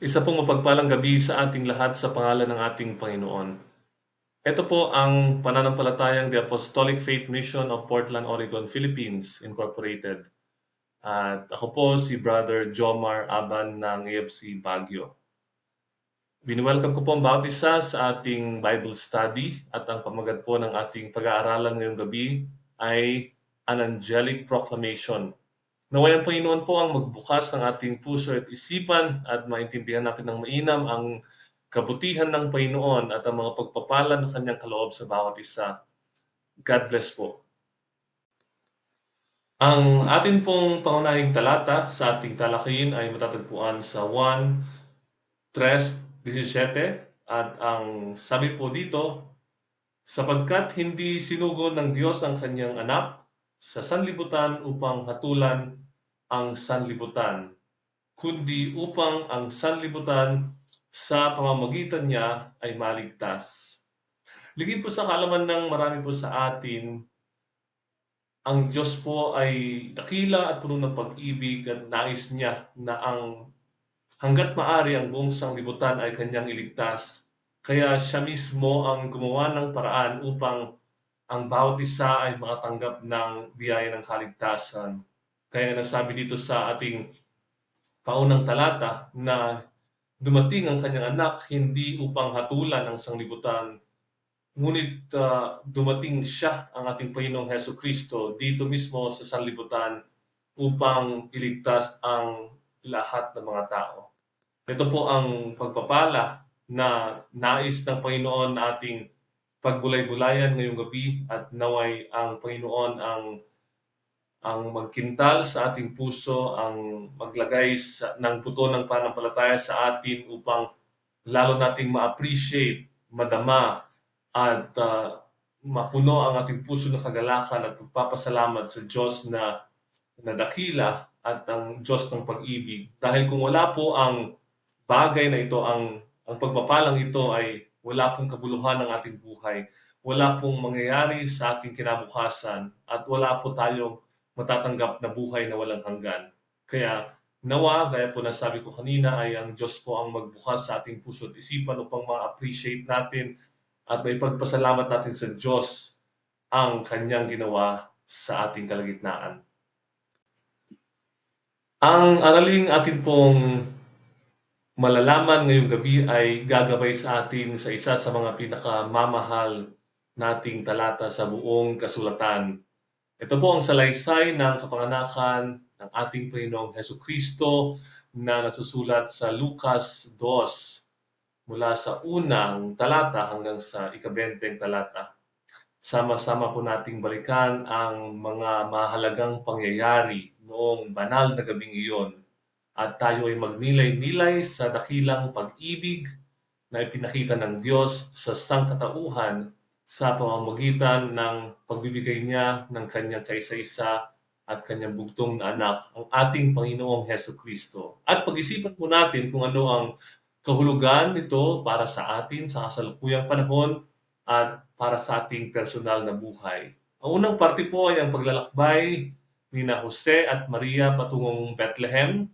Isa pong mapagpalang gabi sa ating lahat sa pangalan ng ating Panginoon. Ito po ang pananampalatayang The Apostolic Faith Mission of Portland, Oregon, Philippines, Incorporated. At ako po si Brother Jomar Aban ng AFC Baguio. Bini-welcome ko po ang bawat isa sa ating Bible study at ang pamagat po ng ating pag-aaralan ngayong gabi ay An Angelic Proclamation. Naway ang Panginoon po ang magbukas ng ating puso at isipan at maintindihan natin ng mainam ang kabutihan ng Panginoon at ang mga pagpapala ng kanyang kaloob sa bawat isa. God bless po. Ang atin pong pangunahing talata sa ating talakayin ay matatagpuan sa 1:3-17 at ang sabi po dito, sapagkat hindi sinugo ng Diyos ang kanyang anak sa sanlibutan upang hatulan ang sanlibutan, kundi upang ang sanlibutan sa pamamagitan niya ay maligtas. Ligid po sa kaalaman ng marami po sa atin, ang Diyos po ay dakila at puno ng pag-ibig at nais niya na hangga't maaari ang buong sanglibutan ay kanyang iligtas. Kaya siya mismo ang gumawa ng paraan upang ang bawat isa ay makatanggap ng biyaya ng kaligtasan. Kaya nasabi dito sa ating paunang talata na dumating ang kanyang anak hindi upang hatulan ang sanglibutan, ngunit dumating siya, ang ating Panginoong Heso Kristo, dito mismo sa sanlibutan upang iligtas ang lahat ng mga tao. Ito po ang pagpapala na nais ng Panginoon na ating pagbulay-bulayan ngayong gabi at naway ang Panginoon ang magkintal sa ating puso, ang maglagay ng buto ng pananampalataya sa atin upang lalo nating ma-appreciate, madama, at mapuno ang ating puso ng kagalakan at pagpapasalamat sa Diyos na dakila at ang Diyos ng pag-ibig. Dahil kung wala po ang bagay na ito, ang pagpapalang ito ay wala pong kabuluhan ng ating buhay. Wala pong mangyayari sa ating kinabukasan at wala po tayong matatanggap na buhay na walang hanggan. Kaya nawa, gaya po na sabi ko kanina, ay ang Diyos po ang magbukas sa ating puso at isipan upang ma-appreciate natin at may pagpasalamat natin sa Diyos ang kanyang ginawa sa ating kalagitnaan. Ang araling atin pong malalaman ngayong gabi ay gagabay sa atin sa isa sa mga pinakamamahal nating talata sa buong kasulatan. Ito po ang salaysay ng kapanganakan ng ating Panginoong Heso Kristo na nasusulat sa Lucas 2 mula sa unang talata hanggang sa ikabenteng talata. Sama-sama po nating balikan ang mga mahalagang pangyayari noong banal na gabing iyon at tayo ay magnilay-nilay sa dakilang pag-ibig na ipinakita ng Diyos sa sangkatauhan sa pamamagitan ng pagbibigay niya ng kanyang kaisa-isa at kanyang bugtong na anak, ang ating Panginoong Heso Kristo. At pag-isipan po natin kung ano ang kahulugan nito para sa atin sa kasalukuyang panahon at para sa ating personal na buhay. Ang unang parte po ay ang paglalakbay ni na Jose at Maria patungong Bethlehem.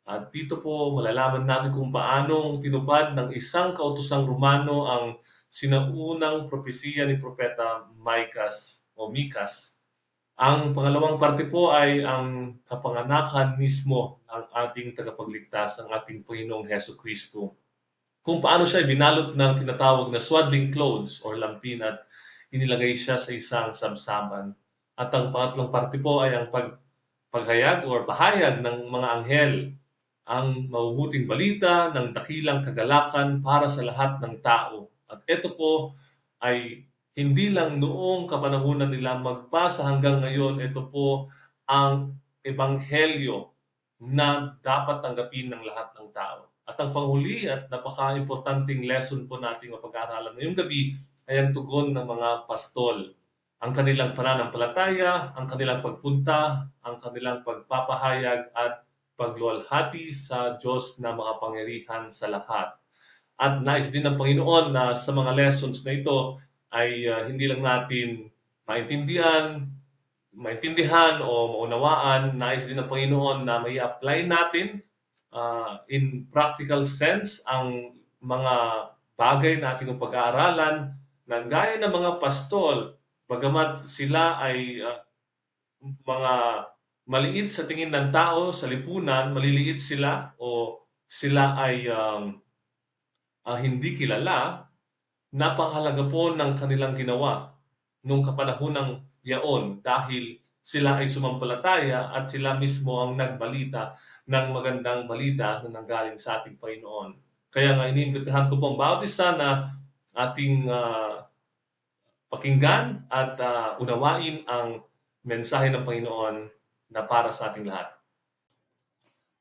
At dito po malalaman natin kung paanong tinupad ng isang kautosang Romano ang sinaunang propesiya ni Propeta Mikas. Ang pangalawang parte po ay ang kapanganakan mismo ng ating tagapagligtas, ang ating Panginoong Heso Kristo. Kung paano siya binalot ng tinatawag na swaddling clothes or lampin at inilagay siya sa isang sabsaban. At ang pangatlong parte po ay ang paghayag or pahayag ng mga anghel, ang mabubuting balita ng dakilang kagalakan para sa lahat ng tao. At ito po ay hindi lang noong kapanahunan nila magpasa hanggang ngayon, ito po ang ebanghelyo na dapat tanggapin ng lahat ng tao. At ang panghuli at napaka-importanting lesson po nating mapag-aaralan ngayong gabi ay ang tugon ng mga pastol. Ang kanilang pananampalataya, ang kanilang pagpunta, ang kanilang pagpapahayag at pagluwalhati sa Diyos na makapangyarihan sa lahat. At nais din ng Panginoon na sa mga lessons na ito ay hindi lang natin maintindihan o maunawaan, nais din ng Panginoon na may apply natin in practical sense ang mga bagay na ating pag-aaralan na gaya ng mga pastol, bagamat sila ay mga maliit sa tingin ng tao sa lipunan, maliliit sila o sila ay hindi kilala, napakahalaga po ng kanilang ginawa nung kapanahonang yaon dahil sila ay sumampalataya at sila mismo ang nagbalita ng magandang balita na nanggaling sa ating Panginoon. Kaya nga iniimbitahan ko po ang bawat isa na ating pakinggan at unawain ang mensahe ng Panginoon na para sa ating lahat.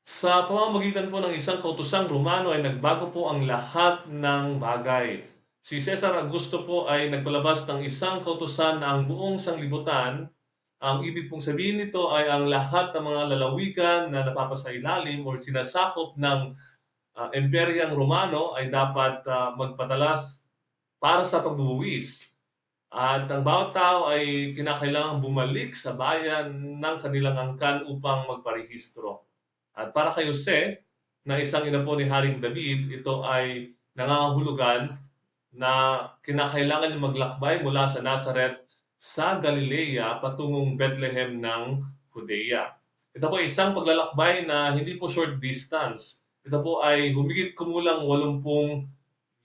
Sa pamamagitan po ng isang kautosang Romano ay nagbago po ang lahat ng bagay. Si Cesar Augusto po ay nagpalabas ng isang kautusan na ang buong sanglibutan, ang ibig pong sabihin nito ay ang lahat ng mga lalawigan na napapasailalim o sinasakop ng Imperyang Romano ay dapat magpadalas para sa pagbubuwis. At ang bawat tao ay kinakailangang bumalik sa bayan ng kanilang angkan upang magparehistro. At para kay Jose, na isang ina po ni Haring David, ito ay nangangahulugan na kinakailangan niya maglakbay mula sa Nazareth sa Galilea patungong Bethlehem ng Judea. Ito po ay isang paglalakbay na hindi po short distance. Ito po ay humigit kumulang 80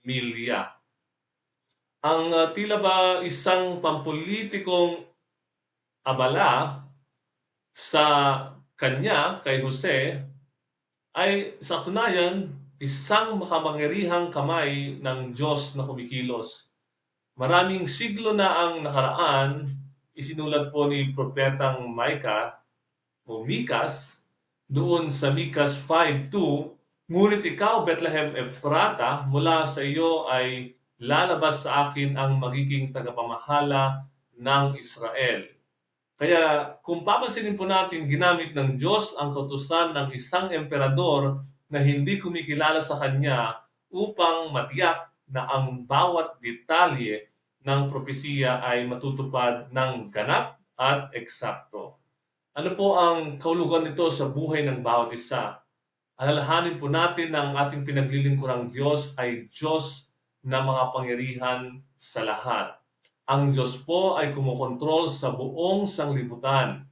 milya. Ang tila ba isang pampolitikong abala sa kanya, kay Jose, ay sa katunayan isang makapangyarihang kamay ng Diyos na kumikilos. Maraming siglo na ang nakaraan, isinulat po ni Propetang Micah o Mikas doon sa Mikas 5:2, ngunit ikaw, Bethlehem Ephrata, mula sa iyo ay lalabas sa akin ang magiging tagapamahala ng Israel. Kaya kung papansinin po natin, ginamit ng Diyos ang kautusan ng isang emperador na hindi kumikilala sa kanya upang matiyak na ang bawat detalye ng propesiya ay matutupad ng ganap at eksakto. Ano po ang kahulugan nito sa buhay ng bawat isa? Alalahanin po natin na ang ating pinaglilingkurang Diyos ay Diyos na makapangyarihan sa lahat. Ang Diyos po ay kumokontrol sa buong sanglibutan.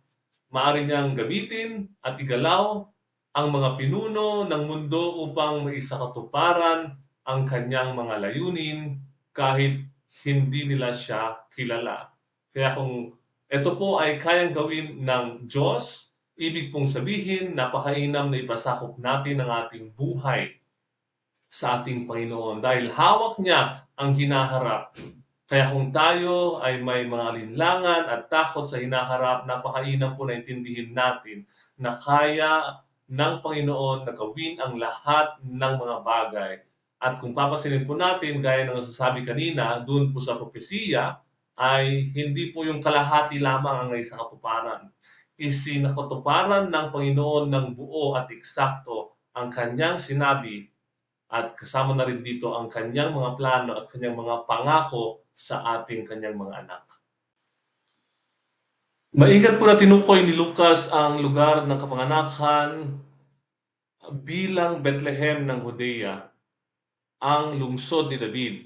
Maaari niyang gamitin at igalaw ang mga pinuno ng mundo upang maisakatuparan ang kanyang mga layunin kahit hindi nila siya kilala. Kaya kung ito po ay kayang gawin ng Diyos, ibig pong sabihin napakainam na ipasakop natin ang ating buhay sa ating Panginoon dahil hawak niya ang hinaharap. Kaya kung tayo ay may mga alinlangan at takot sa hinaharap, napakainam po na intindihin natin na kaya ng Panginoon na gawin ang lahat ng mga bagay. At kung papasinin po natin, gaya ng nasasabi kanina, doon po sa propesiya, ay hindi po yung kalahati lamang ang naisakatuparan. Isinakatuparan ng Panginoon ng buo at eksakto ang kanyang sinabi at kasama na rin dito ang kanyang mga plano at kanyang mga pangako sa ating kanyang mga anak. Maingat po na tinukoy ni Lucas ang lugar ng kapanganakan bilang Bethlehem ng Judea, ang lungsod ni David.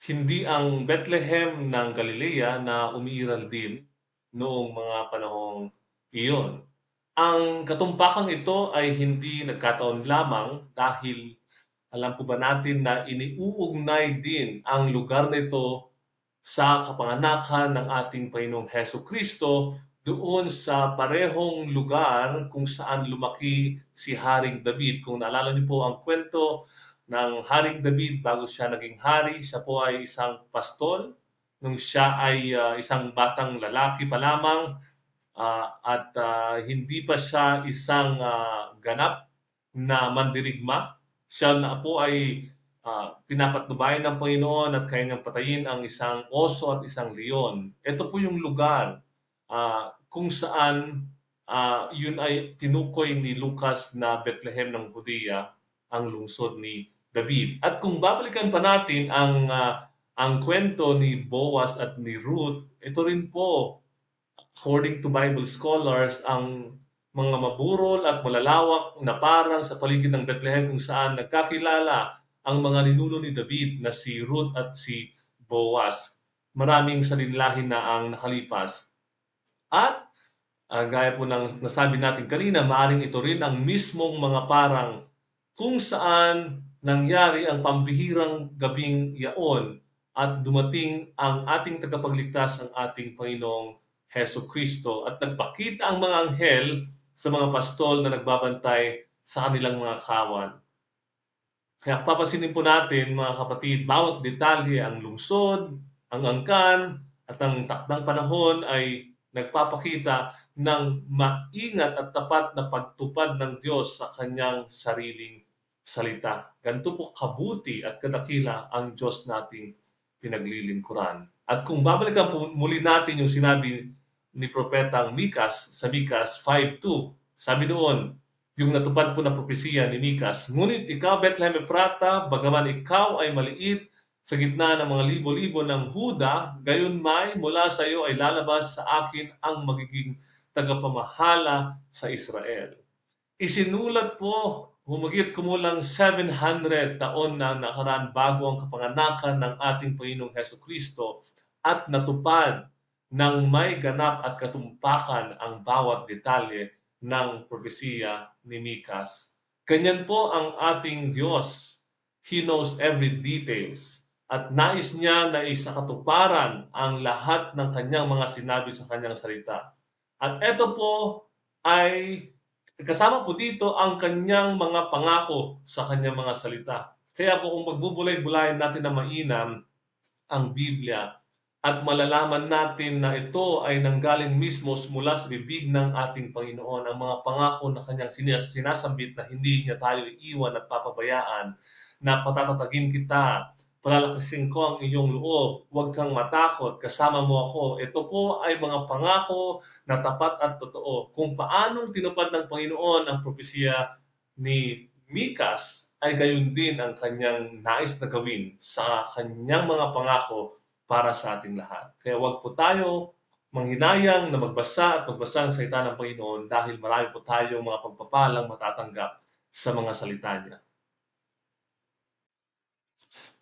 Hindi ang Bethlehem ng Galilea na umiiral din noong mga panahong iyon. Ang katumpakang ito ay hindi nagkataon lamang dahil alam po ba natin na iniuugnay din ang lugar nito sa kapanganakan ng ating Panginoong Hesukristo doon sa parehong lugar kung saan lumaki si Haring David. Kung naalala niyo po ang kwento ng Haring David bago siya naging hari, siya po ay isang pastol. Nung siya ay isang batang lalaki pa lamang at hindi pa siya isang ganap na mandirigma, siya na po ay pinapatnubayan ng Panginoon at kanyang patayin ang isang oso at isang leon. Ito po yung lugar kung saan yun ay tinukoy ni Lucas na Bethlehem ng Judea, ang lungsod ni David. At kung babalikan pa natin ang kwento ni Boaz at ni Ruth, ito rin po, according to Bible scholars, ang mga maburol at malalawak na parang sa paligid ng Bethlehem kung saan nagkakilala ang mga ninuno ni David na si Ruth at si Boaz. Maraming salinlahin na ang nakalipas. At gaya po ng nasabi natin kanina, maaaring ito rin ang mismong mga parang kung saan nangyari ang pambihirang gabing yaon at dumating ang ating tagapagligtas, ang ating Panginoong Heso Kristo, at nagpakita ang mga anghel sa mga pastol na nagbabantay sa kanilang mga kawan. Kaya papansinin po natin mga kapatid, bawat detalye, ang lungsod, ang angkan, at ang takdang panahon ay nagpapakita ng maingat at tapat na pagtupad ng Diyos sa kanyang sariling salita. Ganito po kabuti at kadakila ang Diyos nating pinaglilingkuran. At kung babalikan po muli natin yung sinabi ni Propetang Mikas sa Mikas 5:2, sabi doon, yung natupad po na propesiya ni Mikas, "Ngunit ikaw, Bethlehem Ephrata, bagaman ikaw ay maliit sa gitna ng mga libo-libo ng Huda, gayunmay mula sa iyo ay lalabas sa akin ang magiging tagapamahala sa Israel." Isinulat po, humigit kumulang 700 taon na nakaraan bago ang kapanganakan ng ating Panginoong Hesukristo, at natupad ng may ganap at katumpakan ang bawat detalye ng propesiya ni Mikas. Ganyan po ang ating Diyos. He knows every details at nais niya na isakatuparan ang lahat ng kanyang mga sinabi sa kanyang salita. At ito po ay kasama po dito ang kanyang mga pangako sa kanyang mga salita. Kaya po kung magbubulay-bulayan natin na mainam ang Biblia at malalaman natin na ito ay nanggaling mismo mula sa bibig ng ating Panginoon, ang mga pangako na kanyang sinasambit na hindi niya tayo iiwan at papabayaan, na patatatagin kita, palalakasin ko ang iyong loob, huwag kang matakot, kasama mo ako. Ito po ay mga pangako na tapat at totoo. Kung paanong tinupad ng Panginoon ang propesiya ni Mikas, ay gayon din ang kanyang nais na gawin sa kanyang mga pangako para sa ating lahat. Kaya huwag po tayo manghinayang na magbasa at magbasa ng salita ng Panginoon dahil marami po tayong mga pagpapalang matatanggap sa mga salita niya.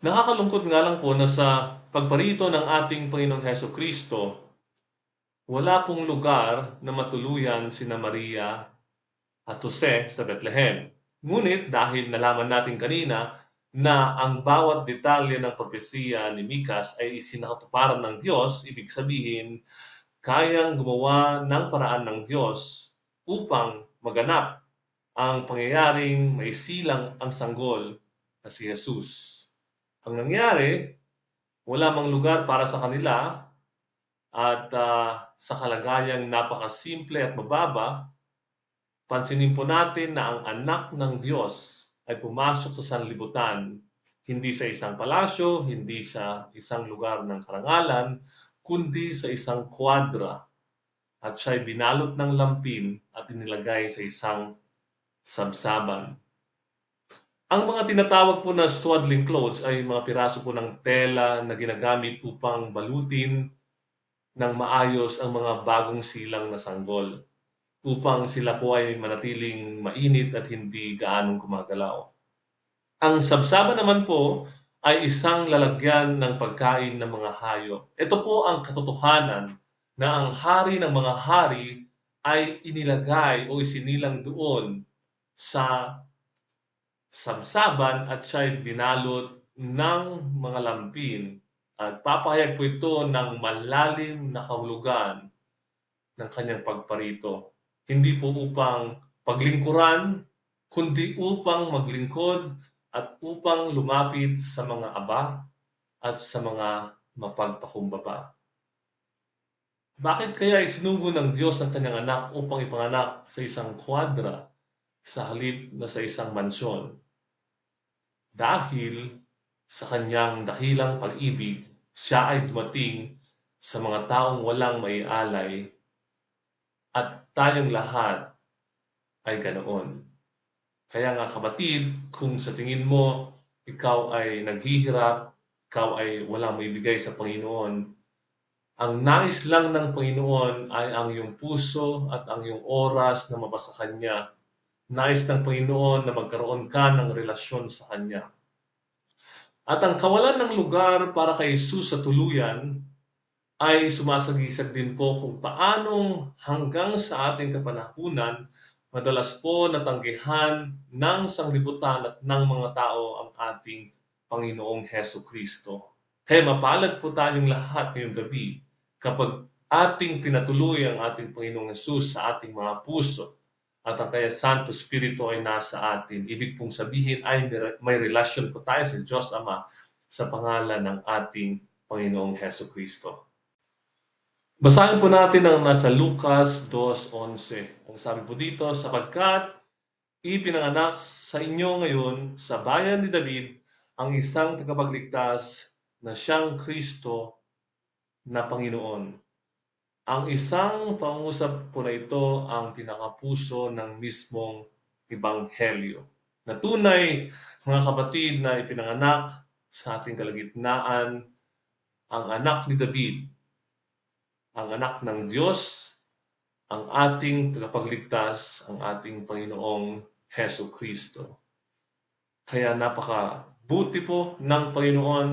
Nakakalungkot nga lang po na sa pagparito ng ating Panginoong Heso Kristo, wala pong lugar na matuluyan sina Maria at Jose sa Bethlehem. Ngunit dahil nalaman natin kanina na ang bawat detalye ng propesiya ni Mikas ay isinakatuparan ng Diyos, ibig sabihin, kayang gumawa ng paraan ng Diyos upang maganap ang pangyayaring maisilang ang sanggol na si Jesus. Ang nangyari, wala mang lugar para sa kanila at sa kalagayang napakasimple at mababa, pansinin po natin na ang anak ng Diyos ay pumasok sa sanlibutan, hindi sa isang palasyo, hindi sa isang lugar ng karangalan, kundi sa isang kwadra, at siya'y binalot ng lampin at inilagay sa isang sabsaban. Ang mga tinatawag po na swaddling clothes ay mga piraso po ng tela na ginagamit upang balutin ng maayos ang mga bagong silang na sanggol, upang sila po ay manatiling mainit at hindi gaanong gumagalaw. Ang sabsaba naman po ay isang lalagyan ng pagkain ng mga hayop. Ito po ang katotohanan na ang hari ng mga hari ay inilagay o isinilang doon sa sabsaban at siya'y binalot ng mga lampin, at papahayag po ito ng malalim na kahulugan ng kanyang pagparito. Hindi po upang paglingkuran, kundi upang maglingkod at upang lumapit sa mga aba at sa mga mapagpakumbaba. Bakit kaya isinugo ng Diyos ang kanyang anak upang ipanganak sa isang kwadra sa halip na sa isang mansyon? Dahil sa kanyang dakilang pag-ibig, siya ay dumating sa mga taong walang maialay, at tayong lahat ay ganoon. Kaya nga kapatid, kung sa tingin mo ikaw ay naghihirap, ikaw ay walang maibigay sa Panginoon, Ang nais lang ng Panginoon ay ang iyong puso at ang iyong oras na mabasa Kanya. Nais ng Panginoon na magkaroon ka ng relasyon sa Kanya. At ang kawalan ng lugar para kay Jesus sa tuluyan ay sumasagisag din po kung paanong hanggang sa ating kapanahunan madalas po natanggihan ng sanglibutan at ng mga tao ang ating Panginoong Hesukristo. Kaya mapalad po tayong lahat ngayong gabi kapag ating pinatuloy ang ating Panginoong Hesus sa ating mga puso at ang kaya Santo Espiritu ay nasa atin. Ibig pong sabihin ay may relasyon po tayo sa Diyos Ama sa pangalan ng ating Panginoong Hesukristo. Basahin po natin ang nasa Lucas 2:11. Ang sabi po dito, sapagkat ipinanganak sa inyo ngayon sa bayan ni David ang isang tagapagligtas na siyang Kristo na Panginoon. Ang isang pangungusap po na ito ang pinakapuso ng mismong Ebanghelyo. Na tunay, mga kapatid, na ipinanganak sa ating kalagitnaan ang anak ni David, ang anak ng Diyos, ang ating tagapagligtas, ang ating Panginoong Hesukristo. Kaya napakabuti po ng Panginoon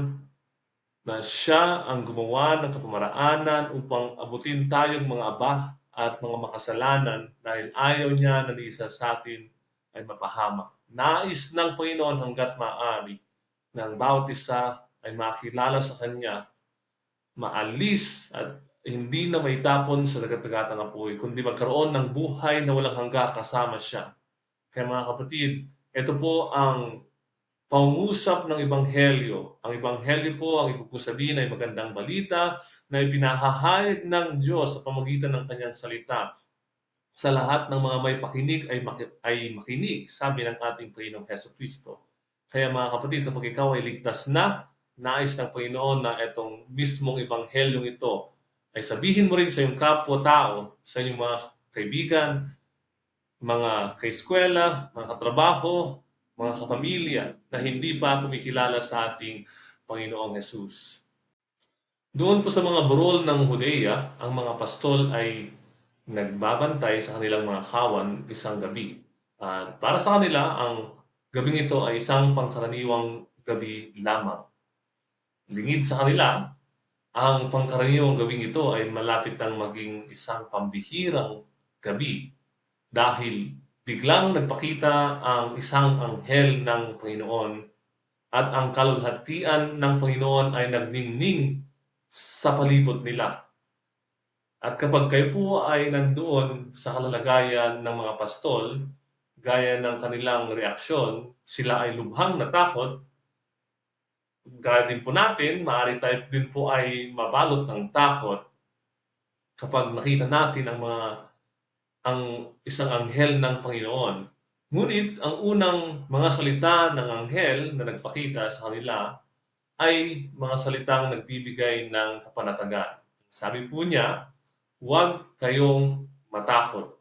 na siya ang gumawa ng kapamaraanan upang abutin tayong mga aba at mga makasalanan dahil ayaw niya na isa sa atin ay mapahamak. Nais ng Panginoon hanggat maaari na ang bawat isa ay makilala sa Kanya, maalis at hindi na may tapon sa dagat-dagatang apoy, kundi magkaroon ng buhay na walang hangga kasama siya. Kaya mga kapatid, ito po ang pangungusap ng Ebanghelyo. Ang Ebanghelyo po, ang ibig sabihin ay magandang balita na ipinahahayag ng Diyos sa pamamagitan ng kanyang salita. Sa lahat ng mga may pakinig ay makinig, sabi ng ating Panginoong Hesukristo. Kaya mga kapatid, kapag ikaw ay ligtas na, nais ng Panginoon na itong mismong Ebanghelyong ito ay sabihin mo rin sa iyong kapwa-tao, sa inyong mga kaibigan, mga kaeskwela, mga katrabaho, mga kapamilya na hindi pa kumikilala sa ating Panginoong Hesus. Doon po sa mga burol ng Judea, ang mga pastol ay nagbabantay sa kanilang mga kawan isang gabi. At para sa kanila, ang gabing ito ay isang pangkaraniwang gabi lamang. Lingid sa kanila, ang pangkaraniwang gabing ito ay malapit nang maging isang pambihirang gabi dahil biglang nagpakita ang isang anghel ng Panginoon at ang kalulhatian ng Panginoon ay nagningning sa palibot nila. At kapag kayo po ay nandoon sa kalalagayan ng mga pastol, gaya ng kanilang reaksyon, sila ay lubhang natakot. Gaya din po natin, maaari tayo din po ay mabalot ng takot kapag nakita natin ang isang anghel ng Panginoon. Ngunit ang unang mga salita ng anghel na nagpakita sa kanila ay mga salitang nagbibigay ng kapanatagan. Sabi po niya, huwag kayong matakot.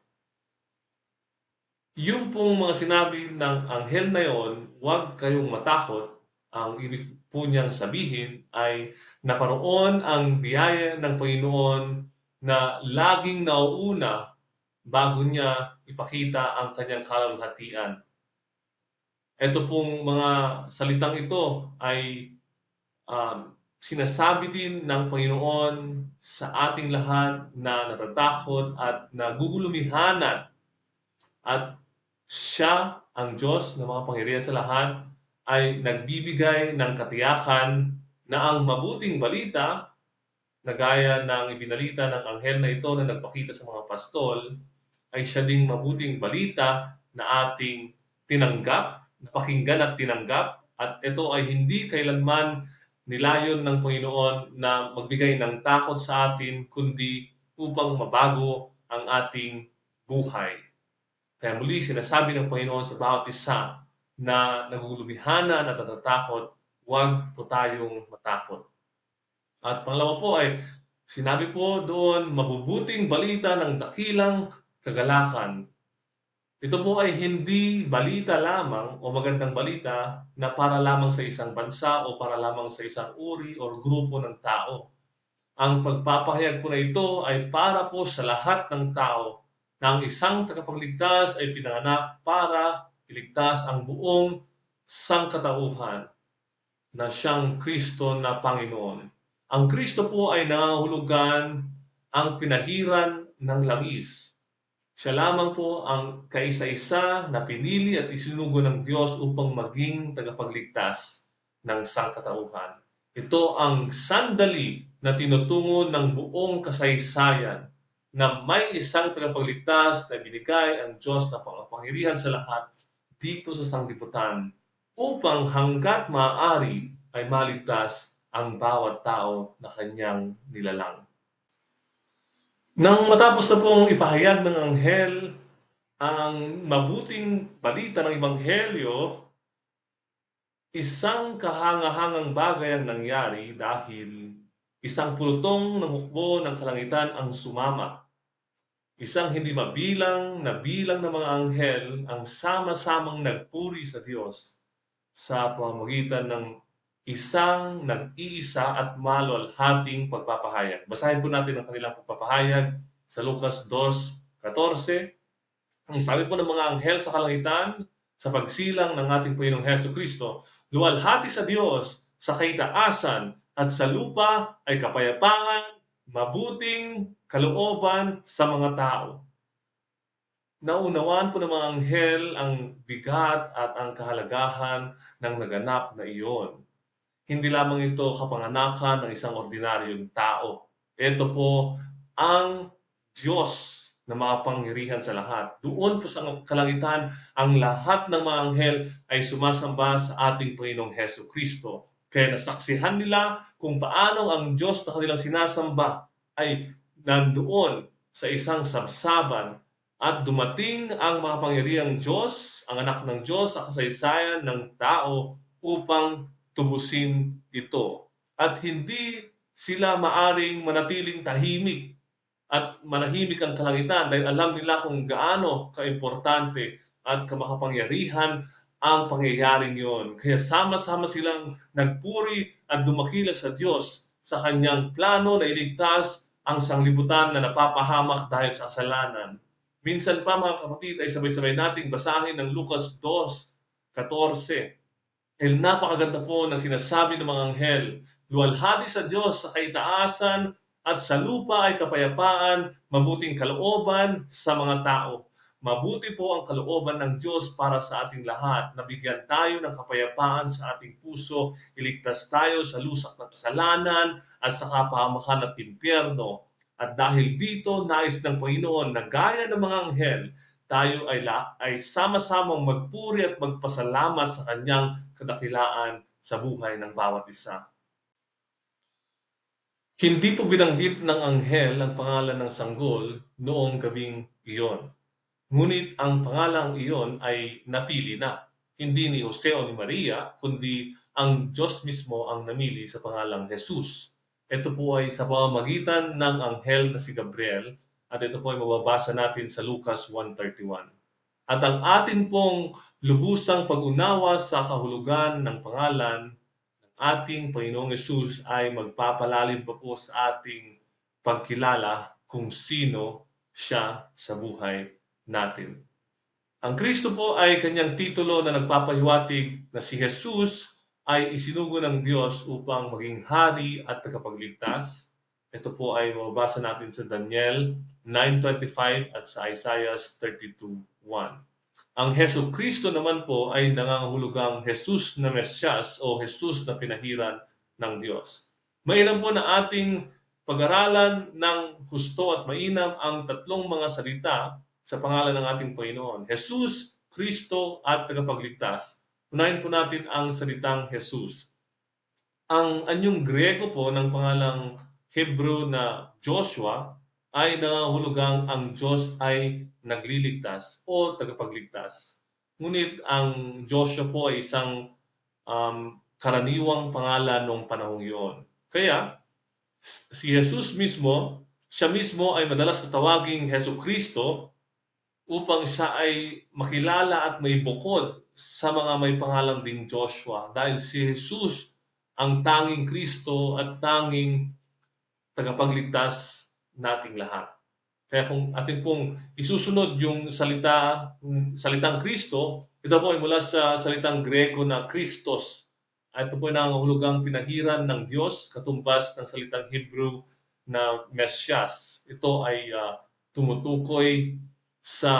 Yung pong mga sinabi ng anghel na yon, huwag kayong matakot, ang ibig po niyang sabihin ay naparoon ang biyaya ng Panginoon na laging nauuna bago niya ipakita ang kanyang kalulhatian. Ito pong mga salitang ito ay sinasabi din ng Panginoon sa ating lahat na natatakot at nagugulumihanan at siya, ang Diyos na makapangyarihan sa lahat, ay nagbibigay ng katiyakan na ang mabuting balita na gaya ng ibinalita ng anghel na ito na nagpakita sa mga pastol ay siya ding mabuting balita na ating tinanggap, napakinggan at tinanggap, at ito ay hindi kailanman nilayon ng Panginoon na magbigay ng takot sa atin kundi upang mabago ang ating buhay. Kaya muli sinasabi ng Panginoon sa bawat isa na nagugulumihanan at natatakot, huwag po tayong matakot. At pangalawa po ay sinabi po doon, mabubuting balita ng dakilang kagalakan. Ito po ay hindi balita lamang o magandang balita na para lamang sa isang bansa o para lamang sa isang uri o grupo ng tao. Ang pagpapahayag po na ito ay para po sa lahat ng tao na ang isang tagapagligtas ay pinanganak para iligtas ang buong sangkatauhan na siyang Kristo na Panginoon. Ang Kristo po ay nangangahulugan ang pinahiran ng langis. Siya lamang po ang kaisa-isa na pinili at isinugo ng Diyos upang maging tagapagligtas ng sangkatauhan. Ito ang sandali na tinutungo ng buong kasaysayan na may isang tagapagligtas na binigay ang Diyos na pangapangyarihan sa lahat dito sa sanglibutan upang hangga't maaari ay maligtas ang bawat tao na kanyang nilalang. Nang matapos na pong ipahayag ng anghel ang mabuting balita ng Ebanghelyo, isang kahangahangang bagay ang nangyari dahil isang pulutong ng hukbo ng kalangitan ang sumama. Isang hindi mabilang na bilang ng mga anghel ang sama-samang nagpuri sa Diyos sa pamamagitan ng isang nag-iisa at maluwalhating pagpapahayag. Basahin po natin ang kanilang pagpapahayag sa Lucas 2:14. Ang sabi po ng mga anghel sa kalangitan sa pagsilang ng ating Panginoong Hesukristo, luwalhati sa Diyos sa kaitaasan at sa lupa ay kapayapaan, mabuting kalooban sa mga tao. Naunawaan po ng mga anghel ang bigat at ang kahalagahan ng naganap na iyon. Hindi lamang ito kapanganakan ng isang ordinaryong tao. Ito po ang Diyos na makapangyarihan sa lahat. Doon po sa kalangitan, ang lahat ng mga anghel ay sumasamba sa ating Panginoong Hesukristo. Kaya nasaksihan nila kung paano ang Diyos na kanilang sinasamba ay nandoon sa isang sabsaban at dumating ang makapangyarihang Diyos, ang anak ng Diyos sa kasaysayan ng tao upang tubusin ito. At hindi sila maaring manatiling tahimik at manahimik ang kalangitan dahil alam nila kung gaano kaimportante at kamakapangyarihan ang pangyayaring yon. Kaya sama-sama silang nagpuri at dumakila sa Diyos sa kanyang plano na iligtas ang sanglibutan na napapahamak dahil sa kasalanan. Minsan pa mga kapatid ay sabay-sabay nating basahin ng Lucas 2:14. Dahil napakaganda po ng sinasabi ng mga anghel, luwalhati sa Diyos sa kaitaasan at sa lupa ay kapayapaan, mabuting kalooban sa mga tao. Mabuti po ang kalooban ng Diyos para sa ating lahat. Nabigyan tayo ng kapayapaan sa ating puso, iligtas tayo sa lusak ng kasalanan at sa kapahamakan at impyerno. At dahil dito, nais ng Panginoon na gaya ng mga anghel, tayo ay sama-samang magpuri at magpasalamat sa kanyang kadakilaan sa buhay ng bawat isa. Hindi po binanggit ng anghel ang pangalan ng sanggol noong gabing iyon. Ngunit ang pangalang iyon ay napili na. Hindi ni Jose o ni Maria, kundi ang Diyos mismo ang namili sa pangalang Jesus. Ito po ay sa pamamagitan ng anghel na si Gabriel at ito po ay mababasa natin sa Lucas 1:31. At ang atin pong lubusang pag-unawa sa kahulugan ng pangalan ating Panginoong Yesus ay magpapalalim pa po sa ating pagkilala kung sino siya sa buhay natin. Ang Kristo po ay kanyang titulo na nagpapahiwatig na si Jesus ay isinugo ng Diyos upang maging hari at tagapagligtas. Ito po ay mababasa natin sa Daniel 9:25 at sa Isaiah 32:1. Ang Hesukristo naman po ay nangangahulugang Jesus na Mesyas o Jesus na pinahiran ng Diyos. Mainam po na ating pag-aralan ng husto at mainam ang tatlong mga salita sa pangalan ng ating Panginoon. Jesus, Kristo at tagapagligtas. Unahin po natin ang salitang Jesus. Ang anyong Grego po ng pangalang Hebrew na Joshua ay nangangahulugang ang Diyos ay nagliligtas o tagapagligtas. Ngunit ang Joshua po ay isang karaniwang pangalan noong panahong iyon. Kaya si Jesus mismo, siya mismo ay madalas na tawaging Hesukristo upang siya ay makilala at may bukod sa mga may pangalan ding Joshua dahil si Jesus ang tanging Kristo at tanging tagapagligtas nating lahat. Kaya kung atin pong isusunod yung salitang Kristo, ito po ay mula sa salitang Grego na Christos. Ito po ay nangangahulugang pinahiran ng Diyos, katumbas ng salitang Hebrew na Mesias. Ito ay tumutukoy sa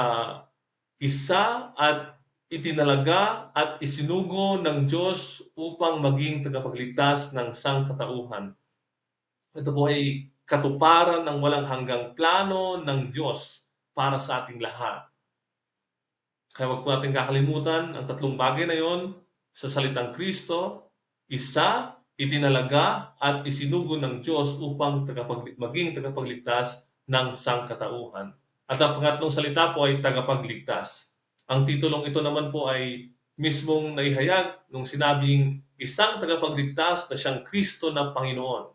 isa at itinalaga at isinugo ng Diyos upang maging tagapagligtas ng sangkatauhan. Ito po ay katuparan ng walang hanggang plano ng Diyos para sa ating lahat. Kaya wag po natin kakalimutan ang tatlong bagay na yon sa salitang Kristo, isa, itinalaga at isinugo ng Diyos upang maging tagapagligtas ng sangkatauhan. At ang pangatlong salita po ay tagapagligtas. Ang titulong ito naman po ay mismong naihayag nung sinabing isang tagapagligtas na siyang Kristo na Panginoon.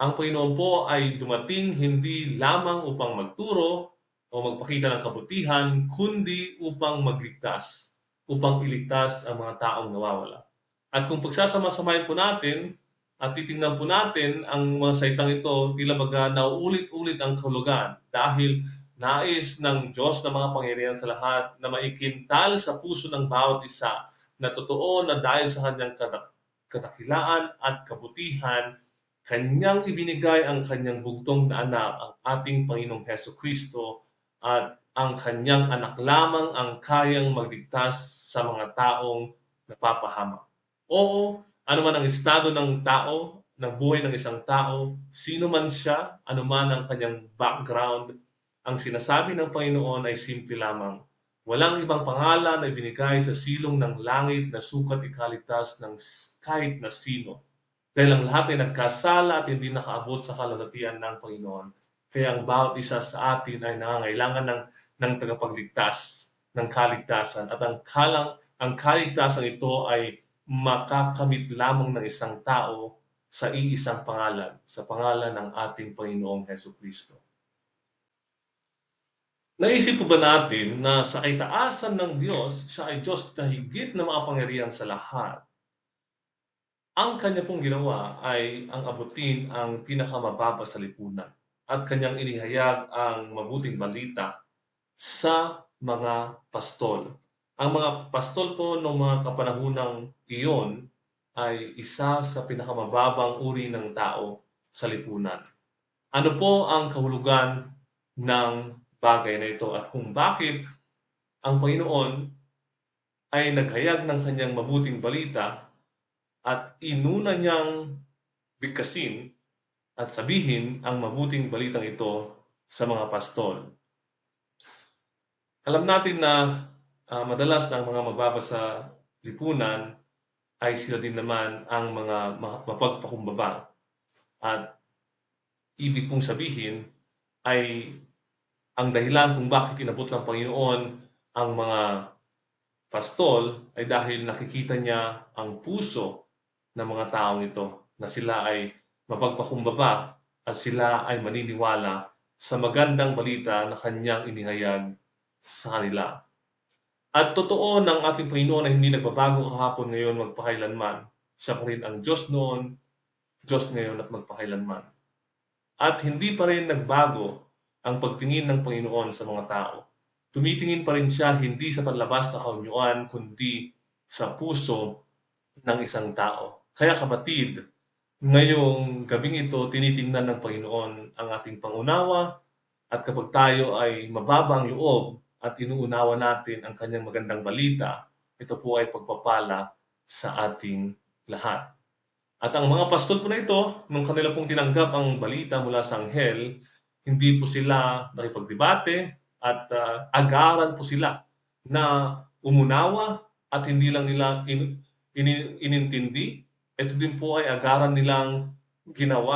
Ang Panginoon po ay dumating hindi lamang upang magturo o magpakita ng kabutihan, kundi upang magligtas, upang iligtas ang mga taong nawawala. At kung pagsasama-samahin po natin at titingnan po natin ang mga salitang ito, tila baga nauulit-ulit ang kahulugan dahil nais ng Diyos na mga pangyarihan sa lahat na maikintal sa puso ng bawat isa na totoo na dahil sa kanyang kadakilaan at kabutihan, kanyang ibinigay ang kanyang bugtong na anak, ang ating Panginoong Hesukristo, at ang kanyang anak lamang ang kayang magligtas sa mga taong napapahamak. Oo, ano man ang estado ng tao, ng buhay ng isang tao, sino man siya, ano man ang kanyang background, ang sinasabi ng Panginoon ay simple lamang. Walang ibang pangalan na ibinigay sa silong ng langit na sukat ikaligtas ng kahit na sino. Dahil ang lahat ay nagkasala at hindi nakaabot sa kalagatian ng Panginoon. Kaya ang bawat isa sa atin ay nangangailangan ng tagapagligtas, ng kaligtasan. At ang kaligtasan ito ay makakamit lamang ng isang tao sa iisang pangalan, sa pangalan ng ating Panginoong Hesukristo. Naisip po ba natin na sa kaitaasan ng Diyos, siya ay Diyos na higit na makapangyarihan sa lahat? Ang kanya pong ginawa ay ang abutin ang pinakamababa sa lipunan at kanyang inihayag ang mabuting balita sa mga pastol. Ang mga pastol po ng mga kapanahunang iyon ay isa sa pinakamababang uri ng tao sa lipunan. Ano po ang kahulugan ng bagay na ito at kung bakit ang Panginoon ay naghayag ng kanyang mabuting balita at inuna niyang bigkasin at sabihin ang mabuting balitang ito sa mga pastol. Alam natin na madalas na ang mga mababa sa lipunan ay sila din naman ang mga mapagpakumbaba. At ibig kong sabihin ay ang dahilan kung bakit inabot ng Panginoon ang mga pastol ay dahil nakikita niya ang puso ng mga taong ito na sila ay mapagpakumbaba at sila ay maniniwala sa magandang balita na kanyang inihayag sa kanila. At totoo ng ating Panginoon na hindi nagbabago kahapon, ngayon, magpakailanman. Siya pa rin ang Diyos noon, Diyos ngayon at magpakailanman. At hindi pa rin nagbago ang pagtingin ng Panginoon sa mga tao. Tumitingin pa rin siya hindi sa panlabas na kaunyuan, kundi sa puso ng isang tao. Kaya kapatid, ngayong gabing ito, tinitingnan ng Panginoon ang ating pangunawa at kapag tayo ay mababa ang loob at inuunawa natin ang kanyang magandang balita, ito po ay pagpapala sa ating lahat. At ang mga pastol po na ito, nung kanila pong tinanggap ang balita mula sa anghel, hindi po sila nakipagdebate at agaran po sila na umunawa at hindi lang nila inintindi. Ito din po ay agaran nilang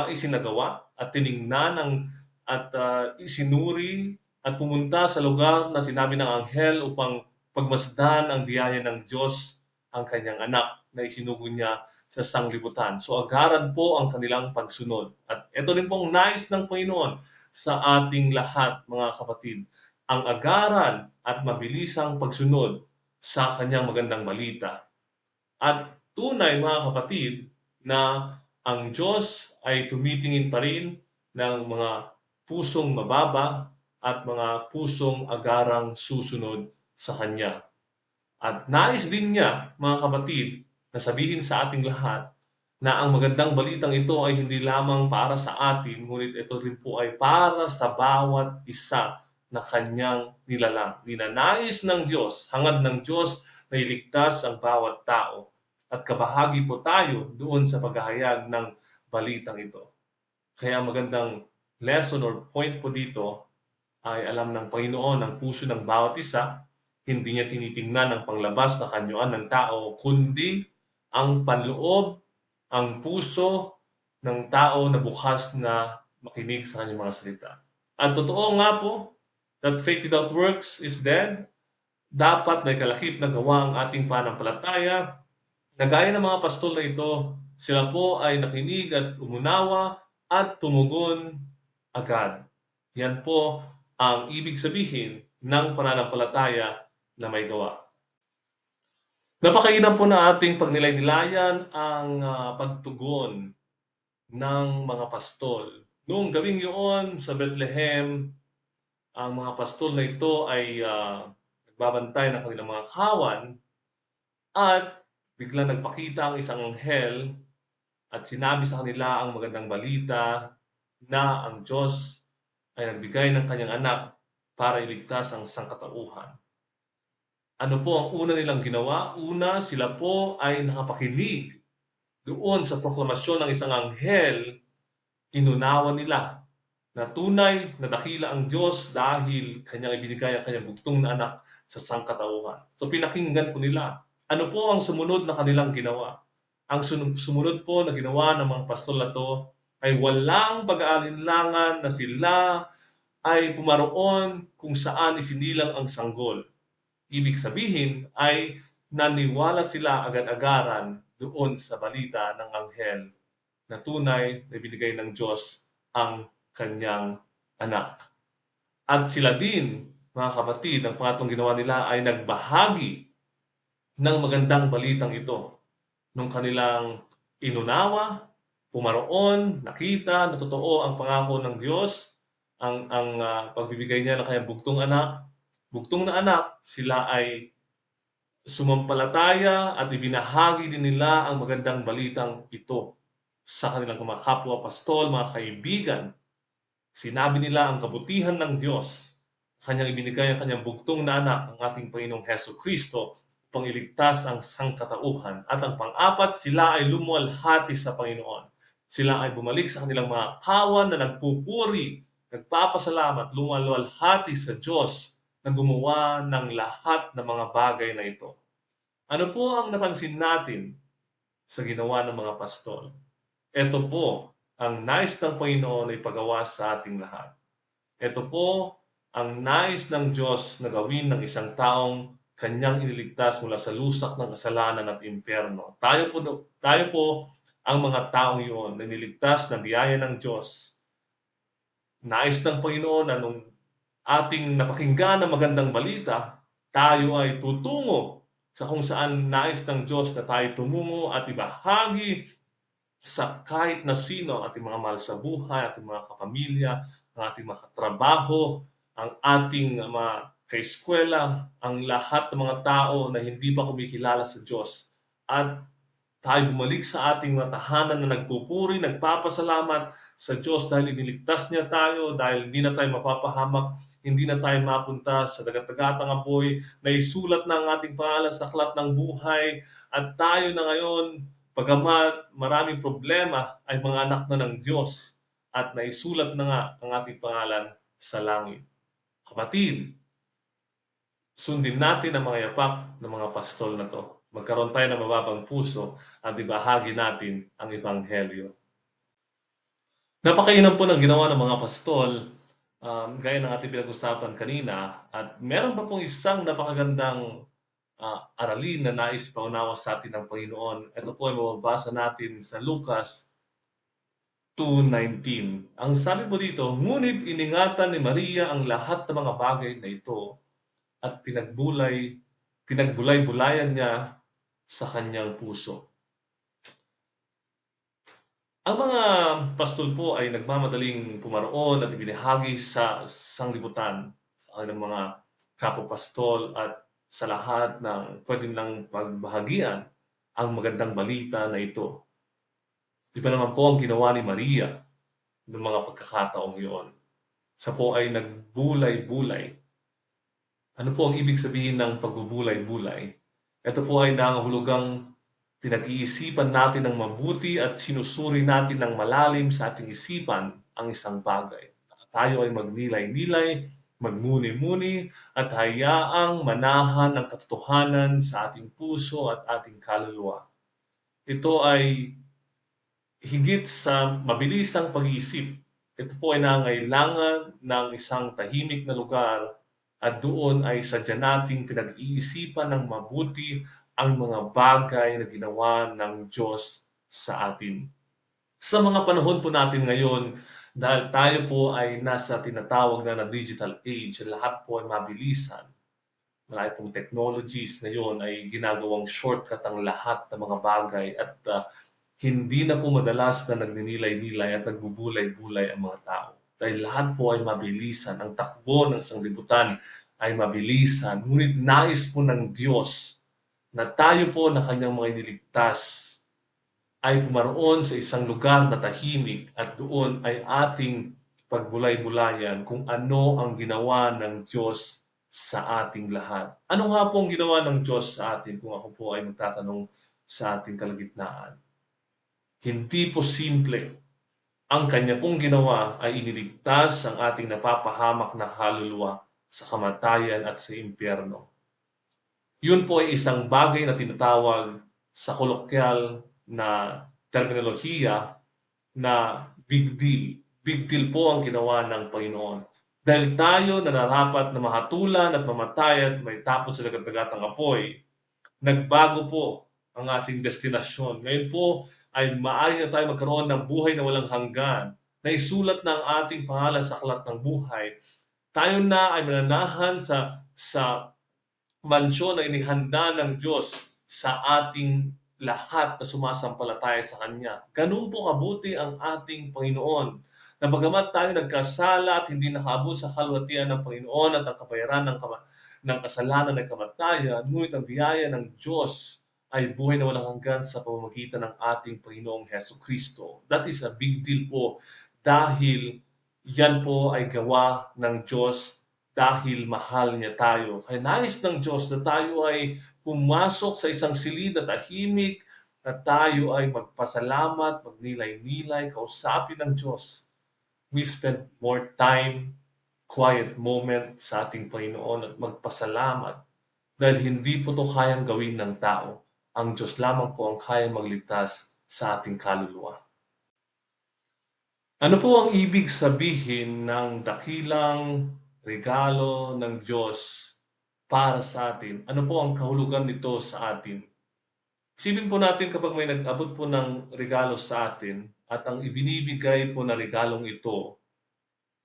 isinagawa at tiningnan at isinuri at pumunta sa lugar na sinabi ng anghel upang pagmasdan ang biyaya ng Diyos ang kanyang anak na isinugo niya sa sanglibutan. So agaran po ang kanilang pagsunod. At ito rin pong nais ng Panginoon sa ating lahat, mga kapatid. Ang agaran at mabilisang pagsunod sa kanyang magandang balita. At tunay, mga kapatid, na ang Diyos ay tumitingin pa rin ng mga pusong mababa at mga pusong agarang susunod sa Kanya. At nais din niya, mga kapatid, na sabihin sa ating lahat na ang magandang balitang ito ay hindi lamang para sa atin, ngunit ito rin po ay para sa bawat isa na kanyang nilalang. Ninanais ng Diyos, hangad ng Diyos na iligtas ang bawat tao. At kabahagi po tayo doon sa paghahayag ng balitang ito. Kaya ang magandang lesson or point po dito ay alam ng Panginoon ang puso ng bawat isa. Hindi niya tinitingnan ang panglabas na kanyuan ng tao, kundi ang panloob, ang puso ng tao na bukas na makinig sa kanyang mga salita. At totoo nga po, that faith without works is dead. Dapat may kalakip na gawa ang ating pananampalataya. Na gaya ng mga pastol na ito, sila po ay nakinig at umunawa at tumugon agad. Yan po ang ibig sabihin ng pananampalataya na may gawa. Napakainam po na ating pagnilay-nilayan ang pagtugon ng mga pastol. Noong gabing yun sa Bethlehem, ang mga pastol na ito ay nagbabantay ng kanilang mga kawan at biglang nagpakita ang isang anghel at sinabi sa kanila ang magandang balita na ang Diyos ay nagbigay ng kanyang anak para iligtas ang sangkatauhan. Ano po ang una nilang ginawa? Una, sila po ay nakapakinig doon sa proklamasyon ng isang anghel. Inunawa nila na tunay na dakila ang Diyos dahil kanyang ibinigay ang kanyang bugtong na anak sa sangkatauhan. So pinakinggan po nila. Ano po ang sumunod na kanilang ginawa? Ang sumunod po na ginawa ng mga pastol na to ay walang pag-aalinlangan na sila ay pumaroon kung saan isinilang ang sanggol. Ibig sabihin ay naniwala sila agad-agaran doon sa balita ng anghel na tunay na binigay ng Diyos ang kanyang anak. At sila din, mga kapatid, ang pangatlong ginawa nila ay nagbahagi ng magandang balitang ito nung kanilang inunawa, pumaroon, nakita na totoo ang pangako ng Diyos, ang pagbibigay niya ng kanyang bugtong na anak, sila ay sumampalataya at ibinahagi din nila ang magandang balitang ito sa kanilang mga kapwa pastol, mga kaibigan. Sinabi nila ang kabutihan ng Diyos, kanyang ibinigay ang kanyang bugtong na anak, ang ating Panginoong Heso Kristo, upang iligtas ang sangkatauhan. At ang pang-apat, sila ay lumuwalhati sa Panginoon. Sila ay bumalik sa kanilang mga kawan na nagpupuri, nagpapasalamat, lumuwalhati sa Diyos na gumawa ng lahat ng mga bagay na ito. Ano po ang napansin natin sa ginawa ng mga pastol? Ito po ang nais ng Panginoon na ipagawa sa ating lahat. Ito po ang nais ng Diyos na gawin ng isang taong kanyang iniligtas mula sa lusak ng kasalanan at impyerno. Tayo po ang mga taong iyon na niligtas ng biyaya ng Diyos. Nais ng Panginoon na nung ating napakinggan ng magandang balita, tayo ay tutungo sa kung saan nais ng Diyos na tayo tumungo at ibahagi sa kahit na sino ang ating mga mahal sa buhay, ating mga kapamilya, ang ating mga katrabaho, ang ating mga kaeskwela, ang lahat ng mga tao na hindi pa kumikilala sa Diyos. At tayo bumalik sa ating mga tahanan na nagpupuri, nagpapasalamat sa Diyos dahil iniligtas niya tayo, dahil hindi na tayo mapapahamak, hindi na tayo mapunta sa dagat-dagatang apoy, na isulat na ang ating pangalan sa aklat ng buhay, at tayo na ngayon, pagamat maraming problema, ay mga anak na ng Diyos, at naisulat na nga ang ating pangalan sa langit. Kapatid, sundin natin ang mga yapak ng mga pastol na to. Magkaroon tayo ng mababang puso at ibahagi natin ang Ebanghelyo. Napakainam po ng ginawa ng mga pastol, gaya ng ating pinag-usapan kanina, at meron pa pong isang napakagandang aralin na nais paunawa sa atin ng Panginoon. Ito po ay mababasa natin sa Lucas 2:19. Ang sabi po dito, ngunit iningatan ni Maria ang lahat ng mga bagay na ito at pinagbulay-bulayan niya sa kanyang puso. Ang mga pastol po ay nagmamadaling pumaroon at ibinahagi sa sanglibutan, sa kanilang mga kapwa-pastol at sa lahat ng puwede nilang pagbahagian ang magandang balita na ito. Iba naman po ang ginawa ni Maria noong mga pagkakataong iyon. Siya po ay nagbulay-bulay. Ano po ang ibig sabihin ng pagbubulay-bulay? Ito po ay nangangahulugang pinag-iisipan natin ng mabuti at sinusuri natin ng malalim sa ating isipan ang isang bagay. Tayo ay magnilay-nilay, magmuni-muni, at hayaang manahan ang katotohanan sa ating puso at ating kaluluwa. Ito ay higit sa mabilisang pag-iisip. Ito po ay nangangailangan ng isang tahimik na lugar at doon ay sadya nating pinag-iisipan ng mabuti ang mga bagay na ginawa ng Diyos sa atin. Sa mga panahon po natin ngayon, dahil tayo po ay nasa tinatawag na digital age, lahat po ay mabilisan. Marami pong technologies ngayon ay ginagawang shortcut ang lahat ng mga bagay at hindi na po madalas na nagninilay-nilay at nagbubulay-bulay ang mga tao. Dahil lahat po ay mabilisan. Ang takbo ng sanglibutan ay mabilisan. Ngunit nais po ng Diyos na tayo po na kanyang mga iniligtas ay pumaroon sa isang lugar na tahimik at doon ay ating pagbulay-bulayan kung ano ang ginawa ng Diyos sa ating lahat. Ano nga po ang ginawa ng Diyos sa atin kung ako po ay magtatanong sa ating kalagitnaan? Hindi po simple. Ang kanya pong ginawa ay iniligtas ang ating napapahamak na kaluluwa sa kamatayan at sa impyerno. Yun po ay isang bagay na tinatawag sa kolokyal na terminolohiya na big deal. Big deal po ang ginawa ng Panginoon. Dahil tayo na narapat na mahatulan at mamatay at may tapon sa dagat-dagatang apoy, nagbago po ang ating destinasyon. Ngayon po ay maaari na tayo magkaroon ng buhay na walang hanggan. Naisulat na ang ating pangalan sa aklat ng buhay. Tayo na ay mananahan sa mansyon na inihanda ng Diyos sa ating lahat na sumasampalataya sa Kanya. Ganun po kabuti ang ating Panginoon. Na bagamat tayo nagkasala at hindi nakaabot sa kalwatian ng Panginoon at ang kabayaran ng kasalanan ay kamatayan, ngunit ang biyaya ng Diyos ay buhay na walang hanggan sa pamamagitan ng ating Panginoong Heso Kristo. That is a big deal po dahil yan po ay gawa ng Diyos dahil mahal niya tayo. Kaya nais ng Diyos na tayo ay pumasok sa isang silid na tahimik at tayo ay magpasalamat, magnilay-nilay, kausapin ng Diyos. We spend more time, quiet moment sa ating Panginoon at magpasalamat dahil hindi po ito kayang gawin ng tao. Ang Diyos lamang po ang kayang magligtas sa ating kaluluwa. Ano po ang ibig sabihin ng dakilang regalo ng Diyos para sa atin? Ano po ang kahulugan nito sa atin? Isipin po natin kapag may nag-abot po ng regalo sa atin at ang ibinibigay po na regalong ito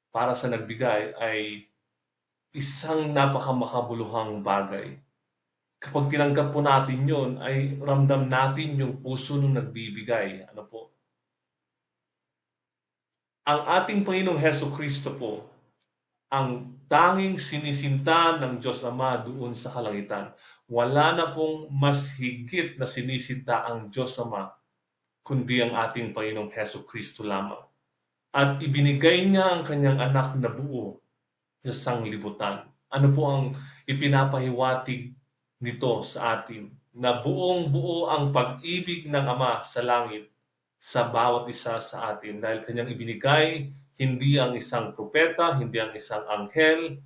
para sa nagbigay ay isang napakamakabuluhang bagay. Kapag tinanggap po natin yon ay ramdam natin yung puso nung nagbibigay. Ano po? Ang ating Panginoong Heso Kristo po ang tanging sinisinta ng Diyos Ama doon sa kalangitan. Wala na pong mas higit na sinisinta ang Diyos Ama kundi ang ating Panginoong Heso Kristo lamang. At ibinigay niya ang kanyang anak na buo sa sanglibutan. Ano po ang ipinapahiwatig nito sa atin? Na buong buo ang pag-ibig ng Ama sa langit sa bawat isa sa atin dahil kanyang ibinigay hindi ang isang propeta, hindi ang isang anghel,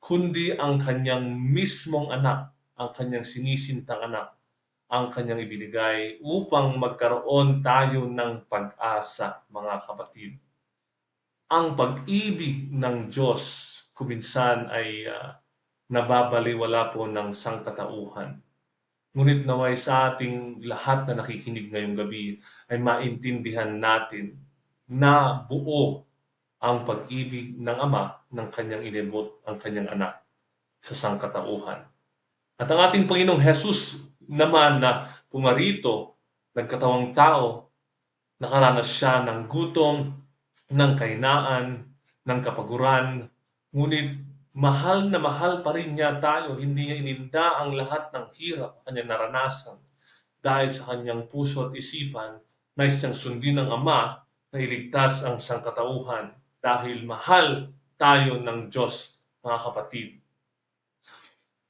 kundi ang kanyang mismong anak, ang kanyang sinisintang anak, ang kanyang ibinigay upang magkaroon tayo ng pag-asa, mga kapatid. Ang pag-ibig ng Diyos kuminsan ay nababaliwala po ng sangkatauhan. Ngunit naway sa ating lahat na nakikinig ngayong gabi ay maintindihan natin na buo ang pag-ibig ng Ama ng kanyang inibot ang kanyang anak sa sangkatauhan. At ang ating Panginoong Jesus naman na pumarito, nagkatawang tao, Nakaranas siya ng gutom, ng kahinaan, ng kapaguran, ngunit mahal na mahal pa rin niya tayo. Hindi niya ininda ang lahat ng hirap na kanyang naranasan dahil sa kanyang puso at isipan nais niyang sundin ng Ama na iligtas ang sangkatauhan dahil mahal tayo ng Diyos, mga kapatid.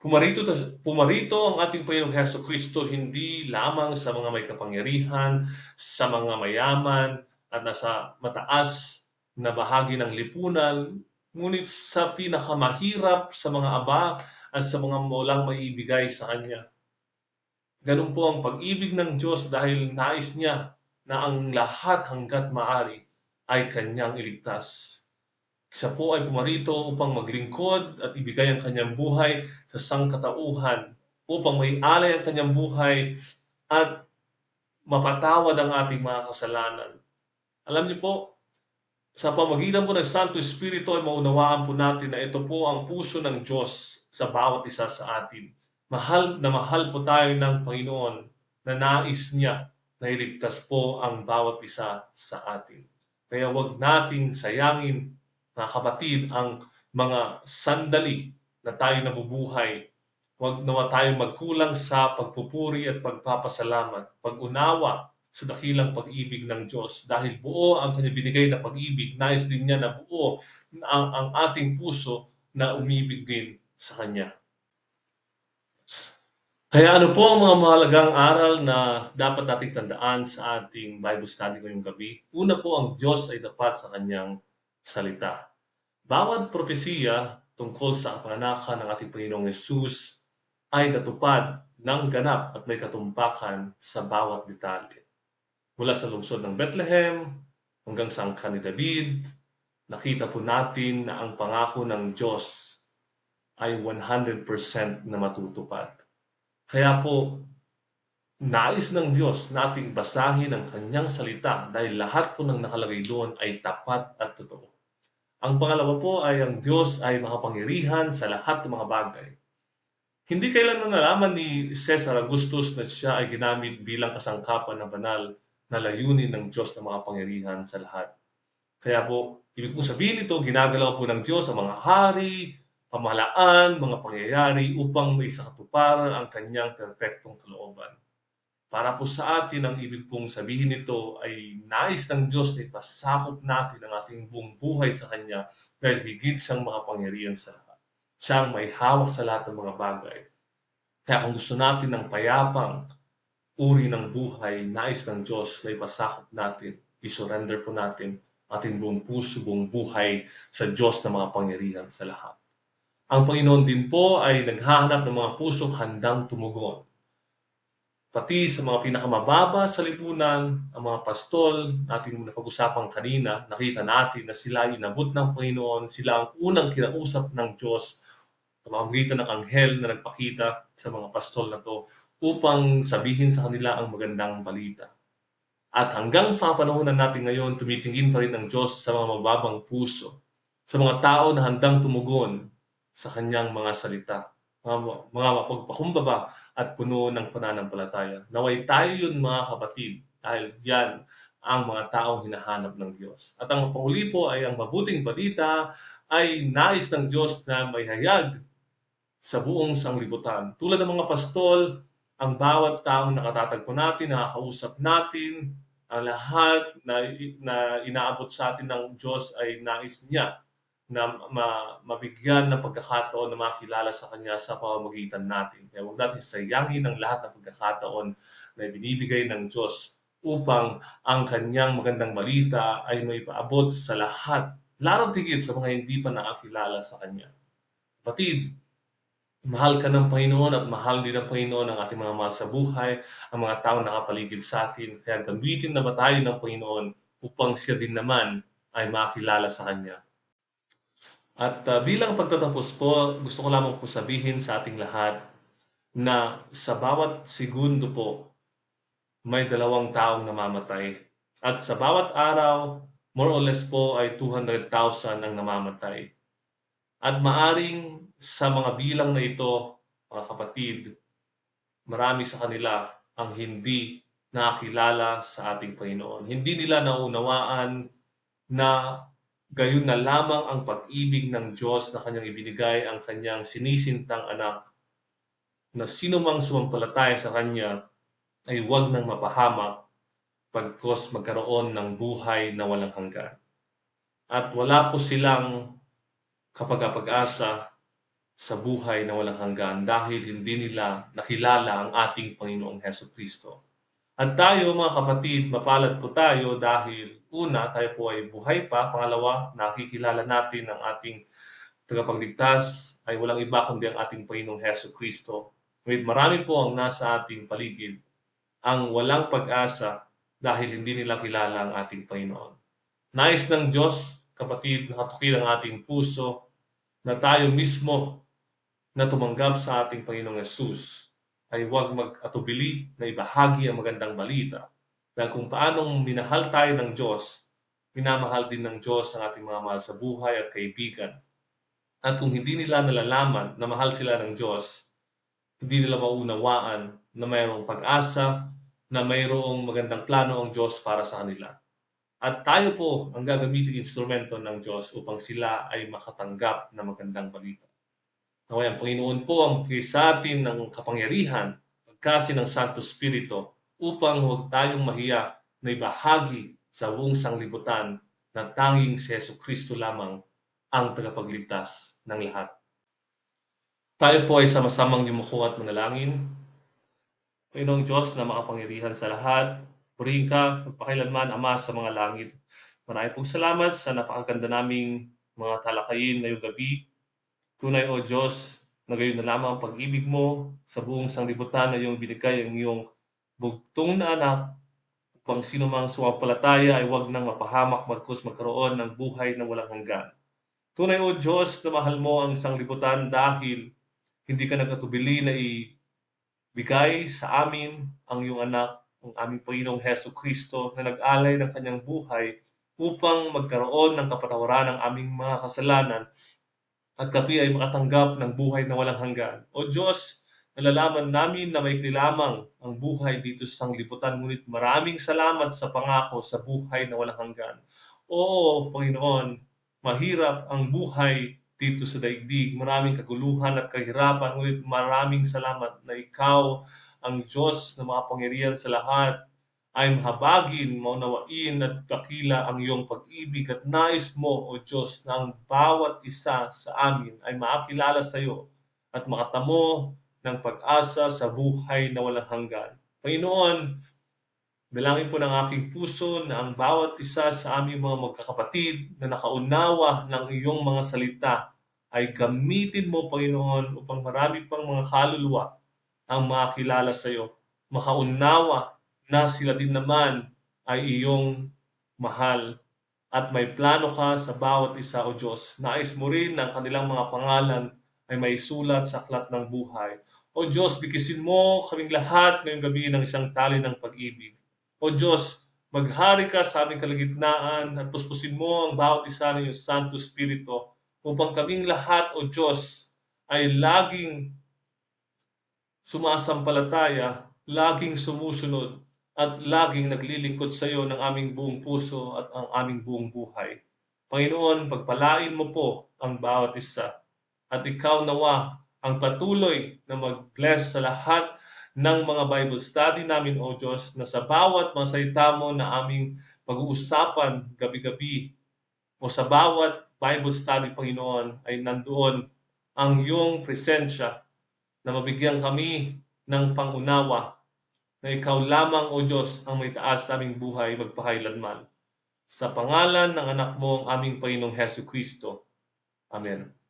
Pumarito ang ating Panginoong Hesukristo hindi lamang sa mga may kapangyarihan, sa mga mayaman at nasa mataas na bahagi ng lipunan, ngunit sa pinakamahirap sa mga aba at sa mga walang maibigay sa Kanya. Ganun po ang pag-ibig ng Diyos dahil nais niya na ang lahat hangga't maaari ay Kanyang iligtas. Siya po ay pumarito upang maglingkod at ibigay ang kanyang buhay sa sangkatauhan upang maialay ang kanyang buhay at mapatawad ang ating mga kasalanan. Alam niyo po, sa pamagitan po ng Santo Espiritu ay maunawaan po natin na ito po ang puso ng Diyos sa bawat isa sa atin. Mahal na mahal po tayo ng Panginoon na nais niya na iligtas po ang bawat isa sa atin. Kaya wag nating sayangin, mga kapatid, ang mga sandali na tayo nabubuhay. Wag nawa tayong magkulang sa pagpupuri at pagpapasalamat, pag-unawa sa dakilang pag-ibig ng Diyos. Dahil buo ang kanyang binigay na pag-ibig, nais din niya na buo ang ating puso na umibig din sa Kanya. Kaya ano po ang mga mahalagang aral na dapat nating tandaan sa ating Bible study ngayong gabi? Una po, ang Diyos ay tapat sa Kanyang salita. Bawat propesiya tungkol sa kapanganakan ng ating Panginoong Yesus ay natupad ng ganap at may katumpakan sa bawat detalye. Mula sa lungsod ng Bethlehem hanggang sa angkan ni David, nakita po natin na ang pangako ng Diyos ay 100% na matutupad. Kaya po, nais ng Diyos nating basahin ang kanyang salita dahil lahat po ng nakalagay doon ay tapat at totoo. Ang pangalawa po ay ang Diyos ay makapangyarihan sa lahat ng mga bagay. Hindi kailanman nalaman ni Cesar Augustus na siya ay ginamit bilang kasangkapan ng banal na layunin ng Diyos na makapangyarihan sa lahat. Kaya po, ibig pong sabihin nito, ginagalaw po ng Diyos ang mga hari, pamahalaan, mga pangyayari upang may sakatuparan ang kanyang perpektong kalooban. Para po sa atin, ang ibig pong sabihin nito ay nais ng Diyos na ipasakop natin ang ating buong buhay sa Kanya dahil higit siyang makapangyarihan sa lahat. Siya ang may hawak sa lahat ng mga bagay. Kaya kung gusto natin ng payapang uri ng buhay, nais ng Diyos na ipasakop natin, isurrender po natin ating buong puso, buong buhay sa Diyos na makapangyarihan sa lahat. Ang Panginoon din po ay naghahanap ng mga pusong handang tumugon. Pati sa mga pinakamababa sa lipunan, ang mga pastol, natin napag-usapan kanina, nakita natin na sila ay inabot ng Panginoon, sila ang unang kinausap ng Diyos sa pamamagitan ng anghel na nagpakita sa mga pastol na to upang sabihin sa kanila ang magandang balita. At hanggang sa panahon natin ngayon, tumitingin pa rin ang Diyos sa mga mababang puso, sa mga tao na handang tumugon sa kanyang mga salita, mga mapagpakumbaba at puno ng pananampalataya. Naway tayo yun, mga kapatid, dahil yan ang mga taong hinahanap ng Diyos. At ang panghuli po ay ang mabuting balita ay nais ng Diyos na may hayag sa buong sanglibutan. Tulad ng mga pastol, ang bawat taong nakatatagpo natin, nakakausap natin, ang lahat na inaabot sa atin ng Diyos ay nais niya na mabigyan ng pagkakataon na makilala sa Kanya sa pamamagitan natin. Kaya huwag natin sayangin ang lahat ng pagkakataon na binibigay ng Diyos upang ang Kanyang magandang balita ay may paabot sa lahat, lalo't higit sa mga hindi pa nakakilala sa Kanya. Kapatid, mahal ka ng Panginoon at mahal din ng Panginoon ang ating mga mahal sa buhay, ang mga taong nakapaligid sa atin. Kaya gamitin na ba tayo ng Panginoon upang siya din naman ay makilala sa Kanya. At bilang pagtatapos po, gusto ko lamang po sabihin sa ating lahat na sa bawat segundo po, may 2 taong namamatay. At sa bawat araw, more or less po ay 200,000 ang namamatay. At maaring sa mga bilang na ito, mga kapatid, marami sa kanila ang hindi nakakilala sa ating Panginoon. Hindi nila naunawaan na gayon na lamang ang pag-ibig ng Diyos na kanyang ibinigay ang kanyang sinisintang anak, na sinumang sumampalataya sa kanya ay huwag nang mapahamak pagkos magkaroon ng buhay na walang hanggan. At wala po silang kapag-asa sa buhay na walang hanggan dahil hindi nila nakilala ang ating Panginoong Hesukristo. At tayo mga kapatid, mapalad po tayo dahil una, tayo po ay buhay pa. Pangalawa, nakikilala natin ang ating tagapagligtas ay walang iba kundi ang ating Panginoong Hesukristo. Ngunit marami po ang nasa ating paligid ang walang pag-asa dahil hindi nila kilala ang ating Panginoon. Nais ng Diyos, kapatid, nakatukil ang ating puso na tayo mismo na tumanggap sa ating Panginoong Yesus ay huwag mag-atubili na ibahagi ang magandang balita. Dahil kung paanong minahal tayo ng Diyos, minamahal din ng Diyos ang ating mga mahal sa buhay at kaibigan. At kung hindi nila nalalaman na mahal sila ng Diyos, hindi nila maunawaan na mayroong pag-asa, na mayroong magandang plano ang Diyos para sa kanila. At tayo po ang gagamitin instrumento ng Diyos upang sila ay makatanggap ng magandang balita. Naway ang Panginoon po ang bigay sa atin ng kapangyarihan, pagkasi ng Santo Espiritu, upang huwag tayong mahiya na ibahagi sa buong sanglibutan na tanging si Jesucristo lamang ang tagapagligtas ng lahat. Tayo po ay sama-samang yumuko at manalangin. Panginoong Diyos na makapangyarihan sa lahat, purihin ka, magpakailanman, Ama sa mga langit. Maraming pong salamat sa napakaganda naming mga talakayin ngayong gabi. Tunay o Diyos, na gayon na lamang ang pag-ibig mo sa buong sanglibutan na iyong binigay ang iyong bugtong na anak upang sino mang sumampalataya ay huwag nang mapahamak bagkus magkaroon ng buhay na walang hanggan. Tunay o Diyos na mahal mo ang sanglibutan dahil hindi ka nag-atubili na ibigay sa amin ang iyong anak, ang aming Panginoong Hesukristo na nag-alay ng kanyang buhay upang magkaroon ng kapatawaran ng aming mga kasalanan at kami ay makatanggap ng buhay na walang hanggan. O Diyos, nalalaman namin na maikli lamang ang buhay dito sa sanglibutan, ngunit maraming salamat sa pangako sa buhay na walang hanggan. Oo, Panginoon, mahirap ang buhay dito sa daigdig. Maraming kaguluhan at kahirapan, ngunit maraming salamat na Ikaw ang Diyos na makapangyarihan sa lahat ay mahabagin, maunawain at dakila ang iyong pag-ibig at nais mo, O Diyos, na ang bawat isa sa amin ay makakilala sa iyo at makatamo ng pag-asa sa buhay na walang hanggan. Panginoon, dalangin po ng aking puso na ang bawat isa sa aming mga magkakapatid na nakaunawa ng iyong mga salita ay gamitin mo, Panginoon, upang marami pang mga kaluluwa ang makakilala sa iyo, makaunawa na sila din naman ay iyong mahal at may plano ka sa bawat isa, O Diyos. Nais mo rin na ang kanilang mga pangalan ay maisulat sa aklat ng buhay. O Diyos, bigkisin mo kaming lahat ngayong gabi ng isang tali ng pag-ibig. O Diyos, maghari ka sa aming kalagitnaan at puspusin mo ang bawat isa ng iyong Santo Espiritu upang kaming lahat, O Diyos, ay laging sumasampalataya, laging sumusunod, at laging naglilingkod sa iyo ng aming buong puso at ang aming buong buhay. Panginoon, pagpalain mo po ang bawat isa at ikaw nawa ang patuloy na mag-bless sa lahat ng mga Bible study namin, O Diyos, na sa bawat mga salita mo na aming pag-uusapan gabi-gabi o sa bawat Bible study, Panginoon, ay nandoon ang iyong presensya na mabigyan kami ng pangunawa na ikaw lamang, O Diyos, ang may taas sa aming buhay magpakailanman. Sa pangalan ng anak mo, ang aming Panginoong Hesukristo. Amen.